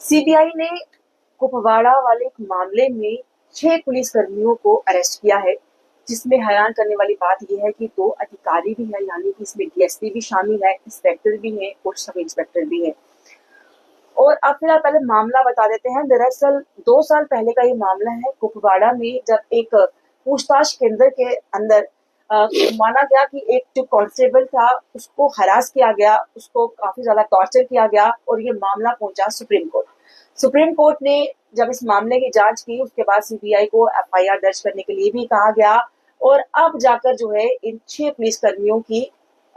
CBI ने कुपवाड़ा वाले एक मामले में 6 पुलिसकर्मियों को अरेस्ट किया है, जिसमें हैरान करने वाली बात यह है कि 2 अधिकारी भी हैं, यानी कि इसमें डीएसपी भी शामिल है, इंस्पेक्टर भी है और सब इंस्पेक्टर भी है। और अब फिलहाल पहले मामला बता देते हैं। दरअसल 2 साल पहले का ये मामला है। कुपवाड़ा में जब एक पूछताछ केंद्र के अंदर माना गया कि एक जो कांस्टेबल था उसको हरास किया गया, उसको काफी ज्यादा टॉर्चर किया गया और ये मामला पहुंचा सुप्रीम कोर्ट। सुप्रीम कोर्ट ने जब इस मामले की जांच की, उसके बाद सीबीआई को एफआईआर दर्ज करने के लिए भी कहा गया और अब जाकर जो है इन 6 पुलिसकर्मियों की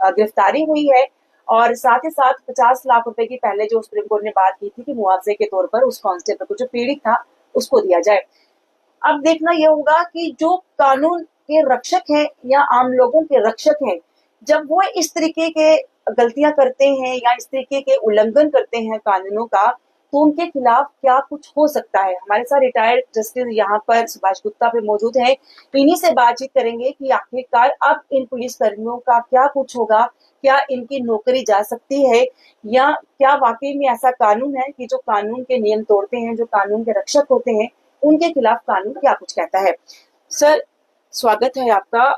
गिरफ्तारी हुई है। और साथ ही साथ 50 लाख रुपए की पहले जो सुप्रीम कोर्ट ने बात की थी कि मुआवजे के तौर पर उस कांस्टेबल को जो पीड़ित था उसको दिया जाए। अब देखना यह होगा कि जो कानून के रक्षक हैं या आम लोगों के रक्षक हैं, जब वो इस तरीके के गलतियां करते हैं या इस तरीके के उल्लंघन करते हैं कानूनों का, तो उनके खिलाफ क्या कुछ हो सकता है। हमारे साथ रिटायर्ड जस्टिस यहाँ पर सुभाष गुप्ता पे मौजूद है। इन्हीं से बातचीत करेंगे कि आखिरकार अब इन पुलिसकर्मियों का क्या कुछ होगा, क्या इनकी नौकरी जा सकती है या क्या वाकई में ऐसा कानून है कि जो कानून के नियम तोड़ते हैं, जो कानून के रक्षक होते हैं, उनके खिलाफ कानून क्या कुछ कहता है। सर, स्वागत है आपका।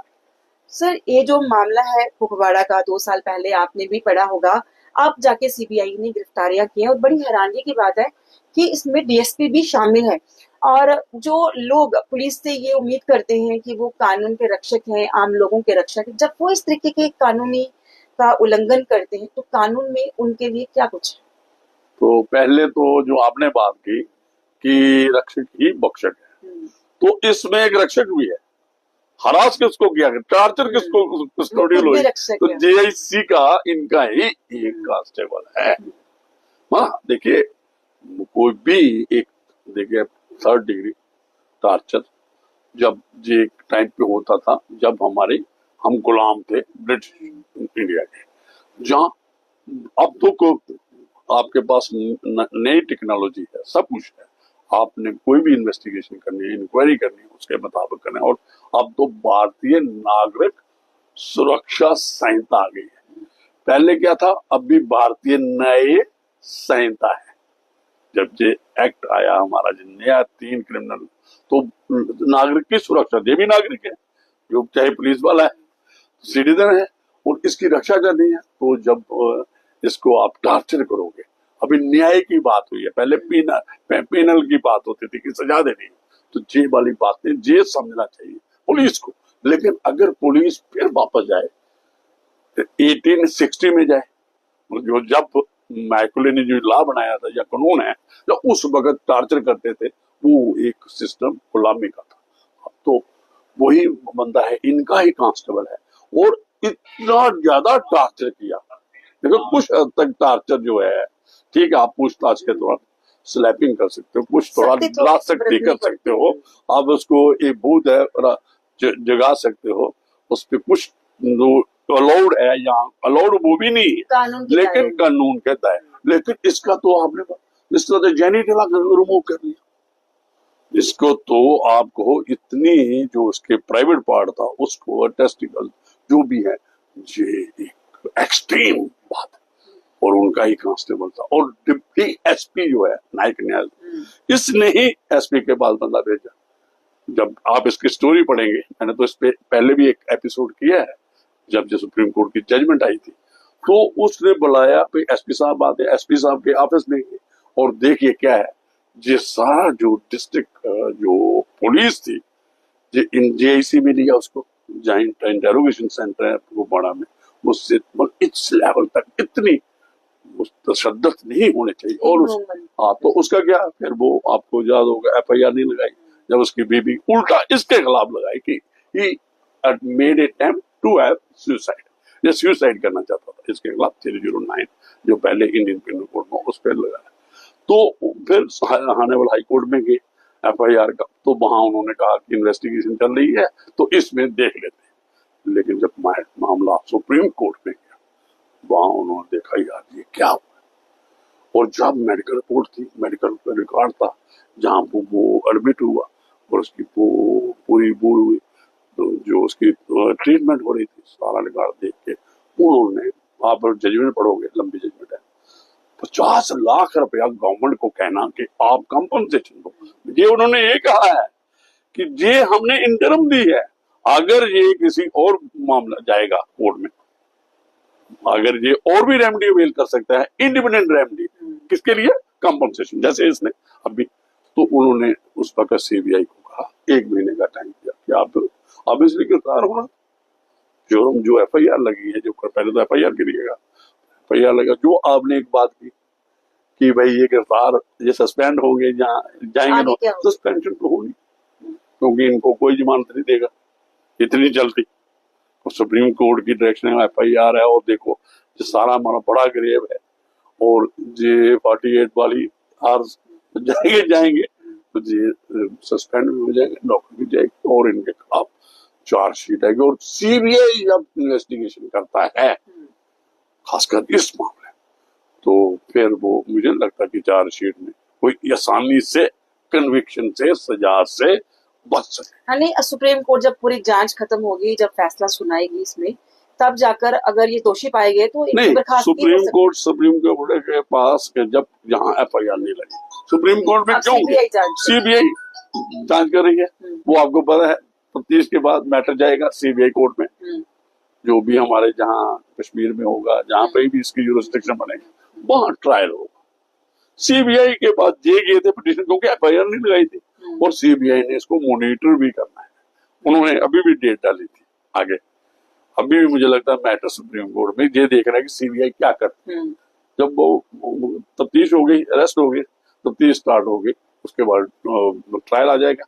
सर, ये जो मामला है कुपवाड़ा का, 2 साल पहले आपने भी पढ़ा होगा, अब जाके सीबीआई ने गिरफ्तारियां की हैं और बड़ी हैरानी की बात है कि इसमें डीएसपी भी शामिल है। और जो लोग पुलिस से ये उम्मीद करते हैं कि वो कानून के रक्षक हैं, आम लोगों के रक्षक हैं, जब वो इस तरीके के कानूनी का उल्लंघन करते हैं तो कानून में उनके लिए क्या कुछ है। तो पहले तो जो आपने बात की कि रक्षक ही बख्शक है, तो इसमें एक रक्षक भी है। हरास किसको किया गया, टॉर्चर किसको कस्टोडियल हुई, तो जेआईसी का इनका ही एक कांस्टेबल है। हाँ, देखिए कोई भी एक, देखिए 3rd डिग्री टॉर्चर जब ये टाइम पे होता था जब हम गुलाम थे ब्रिटिश इंडिया के, जहाँ अब तो आपके पास नई टेक्नोलॉजी है, सब कुछ है, आपने कोई भी इन्वेस्टिगेशन करनी है, इंक्वायरी करनी है, उसके मुताबिक करना है। और अब तो भारतीय नागरिक सुरक्षा संहिता आ गई है। पहले क्या था, अब भी भारतीय न्याय संहिता है। जब ये एक्ट आया हमारा, जो नया 3 क्रिमिनल, तो नागरिक की सुरक्षा, ये भी नागरिक है, जो चाहे पुलिस वाला है, सिटीजन है, और इसकी रक्षा करनी है। तो जब इसको आप टॉर्चर करोगे, अभी न्याय की बात हुई है, पहले पेनल की बात होती थी कि सजा देनी है, तो ये वाली बातें ये समझना चाहिए पुलिस को। लेकिन अगर पुलिस फिर वापस जाए 1860 में जाए, जो जब मैकुले ने जो लॉ बनाया था या कानून है, जो उस वक्त टॉर्चर करते थे, वो एक सिस्टम गुलामी का था। अब तो वही बंदा है, इनका ही कांस्टेबल है, और इतना ज्यादा टॉर्चर किया। देखो कुछ हद तक टॉर्चर जो है, ठीक है, आप पूछताछ के दौरान स्लैपिंग कर सकते हो, कुछ थोड़ा ला सकती कर सकते हो, आप उसको एक भूत है जगा सकते हो, उस पर कुछ अलाउड है या अलाउड वो भी नहीं है, लेकिन कानून कहता है। लेकिन इसका तो आपने इसका तो जेनिटल रिमूव कर दिया, इसको तो आपको इतनी जो उसके प्राइवेट पार्ट था उसको, टेस्टिकल जो भी है, ये एक एक्सट्रीम बात है। और उनका ही कांस्टेबल था, और डिप्टी एसपी जो है नायक न्याय, इसने ही एसपी के पास बंदा भेजा। जब आप इसकी स्टोरी पढ़ेंगे, मैंने तो इस पे पहले भी एक एपिसोड किया है, जब जो सुप्रीम कोर्ट की जजमेंट आई थी, तो उसने बुलाया भाई एसपी साहब आते, एसपी साहब के ऑफिस में, और देखिए क्या है, ये सारा जो डिस्ट्रिक्ट जो पुलिस थी, जेआईसी में लिया उसको, जॉइंट इंटेरोगेशन सेंटर है कुपवाड़ा में, उससे इस लेवल तक इतनी तशद्दुद नहीं होने चाहिए। और हाँ, तो उसका क्या, फिर वो आपको याद होगा एफआईआर नहीं लगाई, जब उसकी बीबी उल्टा इसके खिलाफ लगाई कि he made attempt to have suicide, ये सुसाइड करना चाहता था। इसके खिलाफ 309 जो पहले इंडियन पिनल कोड में उस पर लगाया। तो फिर हानेवाल हाई कोर्ट में गए एफआईआर का, तो वहां उन्होंने कहा कि इन्वेस्टिगेशन चल रही है, तो इसमें देख लेते। लेकिन जब मामला सुप्रीम कोर्ट में गया, वहां उन्होंने देखा यार ये क्या हुआ, और जब मेडिकल रिपोर्ट थी, मेडिकल रिकॉर्ड था जहां वो एडमिट हुआ, और उसकी पूरी जो उसकी ट्रीटमेंट हो रही थी, सारा रिकॉर्ड देख के उन्होंने, आप जजमेंट पढ़ोगे, लंबी जजमेंट है, 50 लाख रुपया गवर्नमेंट को कहना कि आप कंपनसेशन दो, ये उन्होंने ये कहा है कि ये हमने इंटरम दी है, अगर ये किसी और मामला जाएगा कोर्ट में, अगर ये और भी रेमेडी अवेल कर सकता है, इंडिपेंडेंट रेमेडी, किसके लिए? कंपनसेशन, जैसे इसने अभी, तो उन्होंने उस वक्त सीबीआई को कहा 1 महीने का टाइम दिया कि आप इसलिए गिरफ्तार होना, जो एफआईआर लगी है, जो पहले तो एफआईआर गिरिएगा, एफआईआर लगा, जो आपने एक बात की कि भाई ये गिरफ्तार, ये सस्पेंड होंगे या जाएंगे, सस्पेंशन तो होगी, क्योंकि इनको कोई जमानत नहीं देगा इतनी जल्दी। और सुप्रीम कोर्ट की डायरेक्शन में एफआईआर है, और देखो ये सारा हमारा बड़ा ग्रेव है, और ये 48 वाली आर जाएंगे तो ये सस्पेंड भी हो जाएंगे, नौकरी भी जाएगी, और इनके खिलाफ चार्जशीट आएगी, और सीबीआई जब इन्वेस्टिगेशन करता है खासकर इस मामले, तो फिर वो मुझे लगता है कि चार्जशीट में कोई आसानी से कन्विक्शन से, सजा से बच सके। यानी सुप्रीम कोर्ट जब पूरी जांच खत्म होगी, जब फैसला सुनाएगी इसमें, तब जाकर अगर ये दोषी पाए गए तो नहीं, सुप्रीम कोर्ट के पास जब यहाँ एफआईआर नहीं लगी, सुप्रीम कोर्ट में क्यों? सीबीआई जांच कर रही है, वो आपको पता है, तफ्तीश के बाद मैटर जाएगा सीबीआई कोर्ट में, जो भी हमारे जहाँ कश्मीर में होगा, जहाँ पे भी इसकी जुरिस्डिक्शन बनेगी, वहाँ ट्रायल होगा। सीबीआई के पास ये गए थे पिटीशन, क्योंकि एफआईआर नहीं लगाई थी, और सीबीआई ने इसको मॉनिटर भी करना है, उन्होंने अभी भी डेट डाली थी आगे। अभी भी मुझे लगता है मैटर सुप्रीम कोर्ट में ये देख रहा है कि सीबीआई क्या करती है। जब वो तफ्तीश हो गई, अरेस्ट हो गई, तफ्तीश स्टार्ट हो गई, उसके बाद ट्रायल आ जाएगा,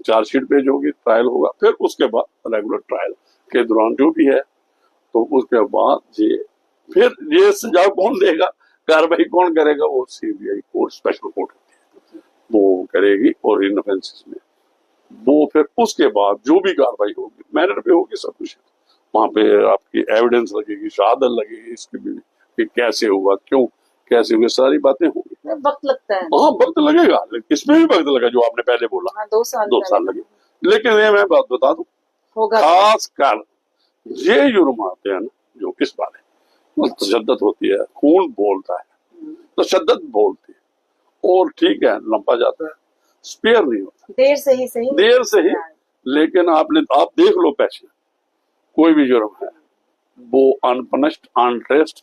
चार्जशीट पेश होगी, ट्रायल होगा, फिर उसके बाद रेगुलर ट्रायल के दौरान जो भी है, तो उसके बाद ये सजा कौन देगा, कार्रवाई कौन करेगा, वो सीबीआई कोर्ट, स्पेशल कोर्ट होती है, वो करेगी, और इन ऑफेंसेस में वो फिर उसके बाद जो भी कार्रवाई होगी मैरिट पे होगी, सब कुछ वहां पे आपकी एविडेंस लगेगी, शहादत लगेगी इसकी भी, कि कैसे हुआ, क्यों कैसे हुए, सारी बातें होंगी। वक्त लगता है, हाँ वक्त लगेगा, लेकिन इसमें भी वक्त लगा, जो आपने पहले बोला, 2 साल लगे। लेकिन ये मैं बात बता दूं, खास कर ये जुर्म आते हैं ना, जो इस बारे में तशद्दुद होती है, खून बोलता है, तशद्दुद बोलती है, और ठीक है लंपा जाता है, स्पेयर नहीं होता, देर से ही, लेकिन आप देख लो पैसे, कोई भी जुर्म है वो अनपनिश्ड, अनट्रेस्ड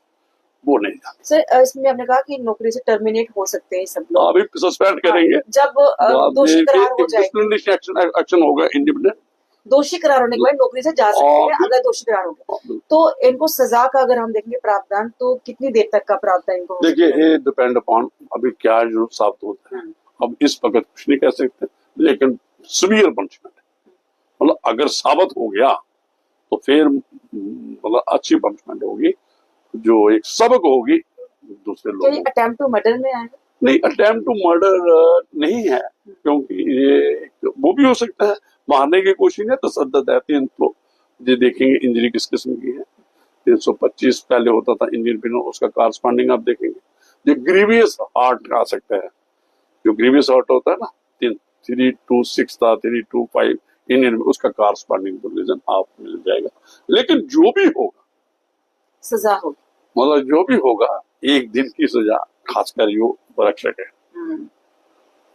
वो नहीं जाता। सर इसमें आपने कहा कि नौकरी से टर्मिनेट हो सकते हैं सब लोग, अभी सस्पेंड करेंगे, जब दोषी करार हो जाएगा, एक्शन होगा इंडिपेंडेंट, दोषी करार होने के बाद नौकरी से जा सकते हैं अगर दोषी करार हो गया, तो इनको सजा का अगर हम देखेंगे प्रावधान, तो कितनी देर तक का प्रावधान इनको? देखिए ये डिपेंड अपॉन अभी क्या जुर्म साबित होता है, अब इस वक्त कुछ नहीं कह सकते, लेकिन सीवियर पनिशमेंट, मतलब अगर साबित हो गया तो फिर मतलब अच्छी पनिशमेंट होगी, जो एक सबक होगी दूसरे लोगों को। अटेम्प्ट टू मर्डर में आएगा? नहीं, अटेम्प्ट टू मर्डर नहीं है, क्योंकि ये वो भी हो सकता है, मारने की कोशिश है, तशद्दुद है। 3 तो ये देखेंगे इंजरी किस किस्म की है, 325 पहले होता था इंडियन पिनल, उसका कारस्पॉन्डिंग आप देखेंगे। जो ग्रीवियस हार्ट आ सकता है, जो ग्रीवियस हार्ट होता है ना, 326 था, 325 इंडियन में, उसका कारस्पॉन्डिंग प्रोविजन आप मिल जाएगा। लेकिन जो भी होगा सजा होगी, मतलब जो भी होगा 1 दिन की सजा, खासकर जो रक्षक है,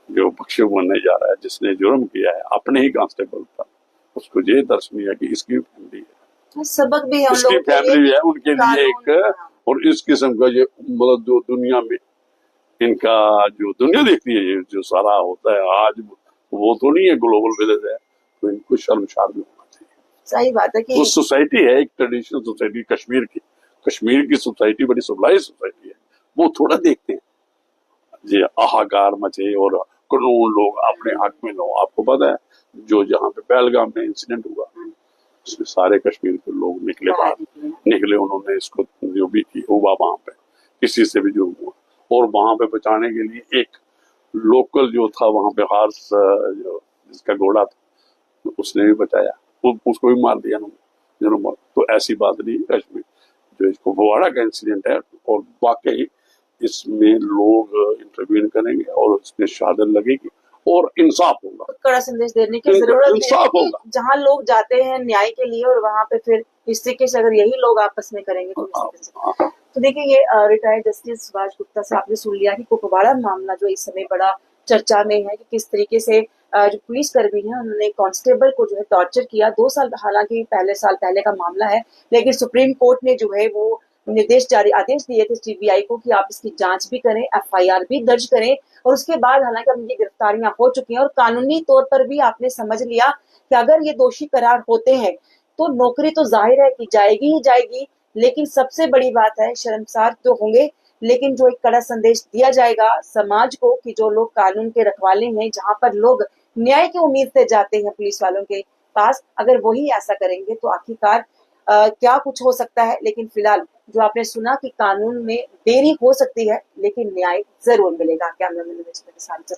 जो बख्शे बनने जा रहा है, जिसने जुर्म किया है अपने ही कांस्टेबल पर, उसको ये दर्शनीय है कि इसकी फैमिली है, सबक भी है, उसकी फैमिली भी है, उनके लिए एक, और इस किस्म का ये मतलब जो दुनिया में इनका जो दुनिया देखती है, ये जो सारा होता है आज, वो तो नहीं है ग्लोबल विलेज है, तो इनको शर्मसार भी होना चाहिए। सही बात है कि वो सोसाइटी है, एक ट्रेडिशनल सोसाइटी, कश्मीर की सोसाइटी बड़ी सिविलाइज सोसाइटी है, वो थोड़ा देखते हैं ये हाहाकार मचे और कानून लोग अपने हक में लो। आपको पता है जो जहाँ पे पहलगाम में इंसिडेंट हुआ, उसमें सारे कश्मीर के लोग निकले बाहर, निकले, उन्होंने इसको जो भी की हुआ वहां पे, किसी से भी जुर्म हुआ, और वहां पे बचाने के लिए एक लोकल जो था वहां पे, हार्स जो जिसका घोड़ा था, उसने भी बचाया, उसको भी मार दिया उन्होंने। तो ऐसी बात नहीं, कश्मीर जो इसको कुपवाड़ा का इंसिडेंट है, और वाकई इसमें लोग इंटरव्यून करेंगे और उसमें शहादत लगेगी, और इंसाफ होगा, कड़ा संदेश देने की जरूरत है इंसाफ कि होगा। जहाँ लोग जाते हैं न्याय के लिए और वहां पे फिर इस तरीके से अगर यही लोग आपस में करेंगे तो तो देखिए ये रिटायर्ड जस्टिस सुभाष गुप्ता से आपने सुन लिया कि कुपवाड़ा मामला जो इस समय बड़ा चर्चा में है कि किस तरीके से जो पुलिस कर्मी है उन्होंने कांस्टेबल को जो है टॉर्चर किया। 2 साल हालांकि साल पहले का मामला है, लेकिन सुप्रीम कोर्ट ने जो है वो आदेश दिए थे सीबीआई को कि आप इसकी जांच भी करें, एफआईआर भी दर्ज करें। और उसके बाद हालांकि अब ये गिरफ्तारियां हो चुकी हैं और कानूनी तौर पर भी आपने समझ लिया कि अगर ये दोषी करार होते हैं तो नौकरी तो जाहिर है कि जाएगी ही जाएगी, लेकिन सबसे बड़ी बात है शर्मसार तो होंगे, लेकिन जो एक कड़ा संदेश दिया जाएगा समाज को कि जो लोग कानून के रखवाले हैं, जहां पर लोग न्याय की उम्मीद से जाते हैं पुलिस वालों के पास, अगर वही ऐसा करेंगे तो आखिरकार क्या कुछ हो सकता है। लेकिन फिलहाल जो आपने सुना कि कानून में देरी हो सकती है लेकिन न्याय जरूर मिलेगा। कैमरामैन के साथ